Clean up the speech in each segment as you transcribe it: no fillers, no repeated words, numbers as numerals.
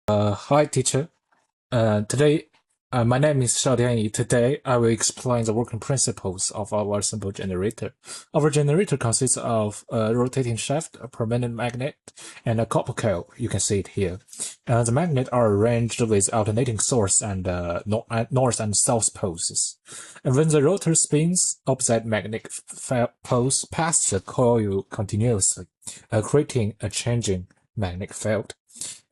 Hi, teacher. Today, my name is Shao Dianyi. Today, I will explain the working principles of our simple generator. Our generator consists of a rotating shaft, a permanent magnet, and a copper coil. You can see it here. The magnets are arranged with alternating source and north and south poles. And when the rotor spins, opposite magnetic poles pass the coil continuously, creating a changing magnetic field.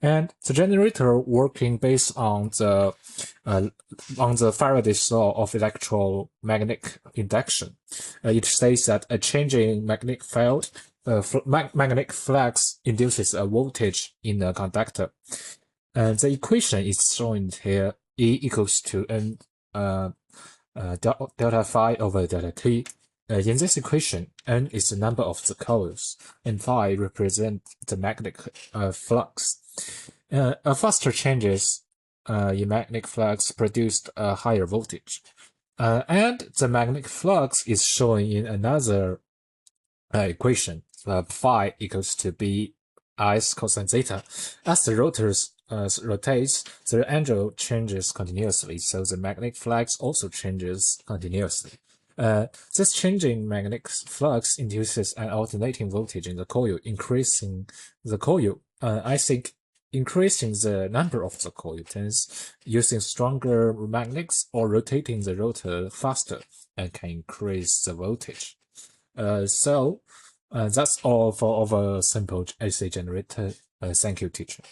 And the generator working based uh, on the Faraday's law of electromagnetic induction. It says that a changing magnetic field, magnetic flux induces a voltage in a conductor. And the equation is shown here: E equals to n delta phi over delta t. In this equation, n is the number of the coils, and phi represents the magnetic flux. A faster changes in magnetic flux produced a higher voltage. And the magnetic flux is shown in another equation. Phi equals to b is cosine theta. As the rotors rotates, the angle changes continuously, so the magnetic flux also changes continuously. This changing magnetic flux induces an alternating voltage in the coil, increasing the coil. I think increasing the number of the coil turns using stronger magnets or rotating the rotor faster and can increase the voltage. That's all for our simple AC generator. Thank you, teacher.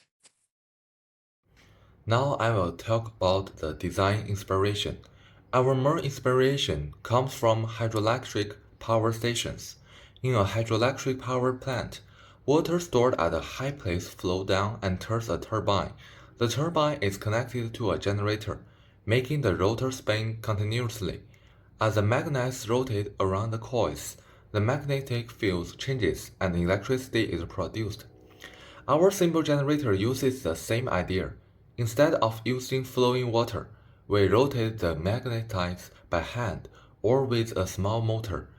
Now I will talk about the design inspiration. Our main inspiration comes from hydroelectric power stations. In a hydroelectric power plant, water stored at a high place flows down and turns a turbine. The turbine is connected to a generator, making the rotor spin continuously. As the magnets rotate around the coils, the magnetic field changes and electricity is produced. Our simple generator uses the same idea. Instead of using flowing water, we rotate the magnetize by hand or with a small motor.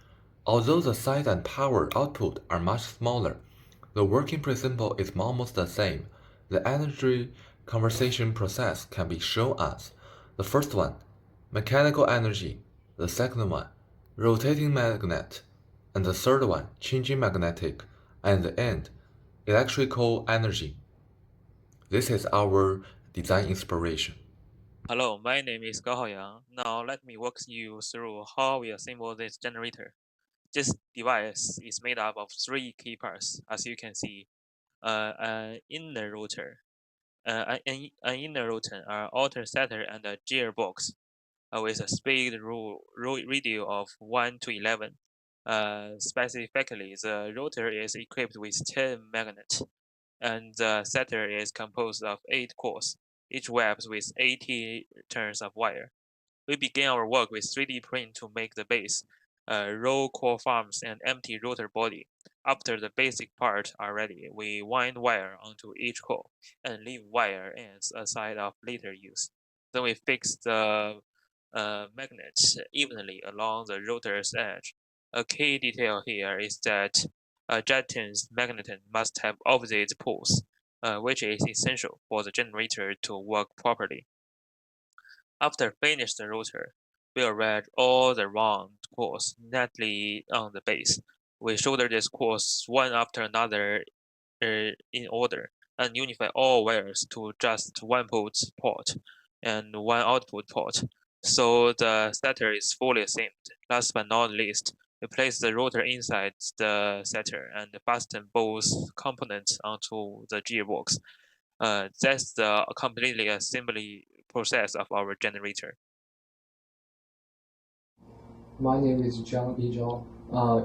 Although the size and power output are much smaller, the working principle is almost the same. The energy conversion process can be shown as the first one, mechanical energy, the second one, rotating magnet, and the third one, changing magnetic, and the end, electrical energy. This is our design inspiration. Hello, my name is Gao Haoyang. Now let me walk you through how we assemble this generator. This device is made up of three key parts, as you can see. An inner rotor, an inner rotor, an alternator, and a gearbox with a speed radio of 1 to 11. Specifically, the rotor is equipped with 10 magnets, and the setter is composed of 8 cores, each webbed with 80 turns of wire. We began our work with 3D print to make the base, roll core farms, and empty rotor body. After the basic parts are ready, we wind wire onto each core and leave wire ends aside of later use. Then we fix the magnets evenly along the rotor's edge. A key detail here is that a Jetson's magneton must have opposite poles, which is essential for the generator to work properly. After finished the rotor, we arrange all the round cores neatly on the base. We solder these cores one after another in order and unify all wires to just one port and one output port, so the setter is fully assembled. Last but not least, we place the rotor inside the setter and fasten both components onto the gearbox. That's the completely assembly process of our generator. My name is Zhang Yizhao,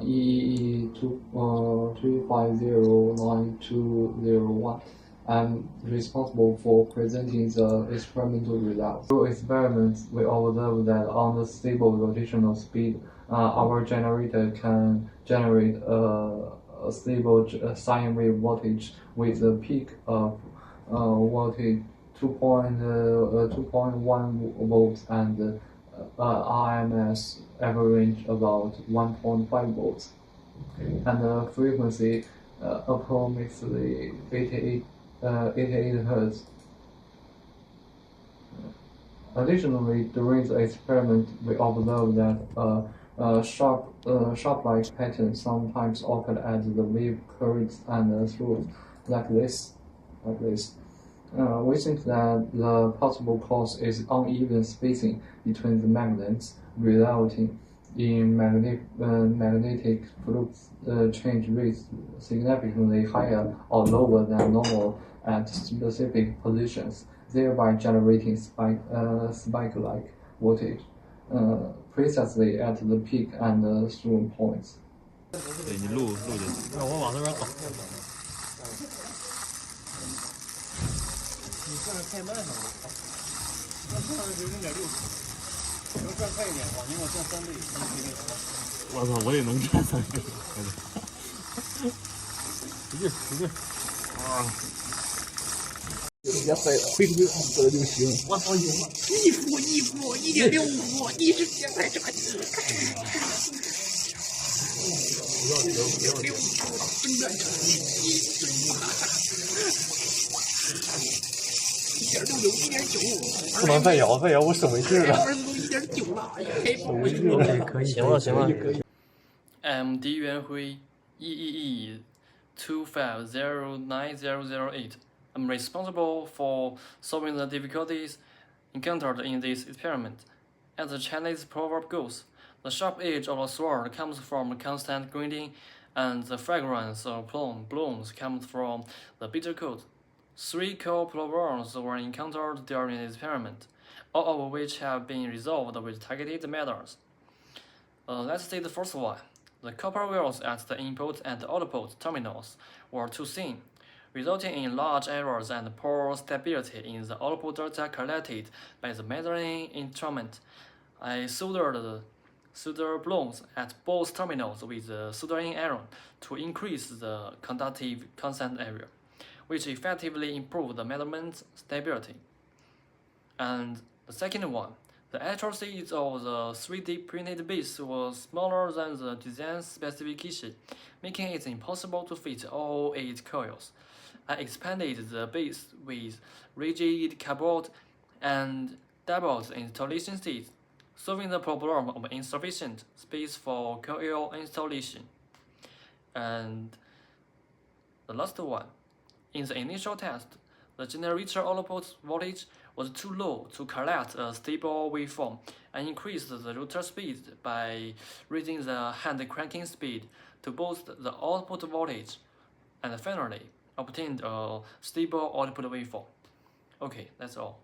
EEE 3509201. I'm responsible for presenting the experimental results. Through experiments, we observed that on the stable rotational speed, our generator can generate a stable sine wave voltage with a peak of voltage 2.1 volts and RMS average about 1.5 volts, and the frequency approximately 88 Hertz. Additionally, during the experiment, we observed that sharp-like patterns sometimes occurred at the wave currents and through like this. We think that the possible cause is uneven spacing between the magnets, resulting in magnetic flux change rates significantly higher or lower than normal at specific positions, thereby generating spike-like voltage precisely at the peak and through points. 对你录就行。我往那边走。你算是太慢了，要算是0.6，要转快一点，往前我转3倍，我操，我也能转3倍，使劲使劲，啊！别飞了，飞出去走了就行。我操，有了！1伏，1.6伏，你直接在这里。1.69，不能再摇，再摇我手没劲了。1.9了，手没劲了。可以，行了行了。D 元辉 EEE 25090008. I'm responsible for solving the difficulties encountered in this experiment. As the Chinese proverb goes, the sharp edge of a sword comes from constant grinding, and the fragrance of blooms comes from the bitter cold. 3 core problems were encountered during the experiment, all of which have been resolved with targeted methods. Let's see the first one. The copper wires at the input and output terminals were too thin, resulting in large errors and poor stability in the output data collected by the measuring instrument. I soldered blooms at both terminals with the soldering iron to increase the conductive constant area, which effectively improved the measurement stability. And the second one, the actual size of the 3D printed base was smaller than the design specification, making it impossible to fit all 8 coils. I expanded the base with rigid cardboard and doubled the installation seats, solving the problem of insufficient space for coil installation. And the last one, in the initial test, the generator output voltage was too low to collect a stable waveform and increased the rotor speed by raising the hand cranking speed to boost the output voltage, and finally obtained a stable output waveform. Okay, that's all.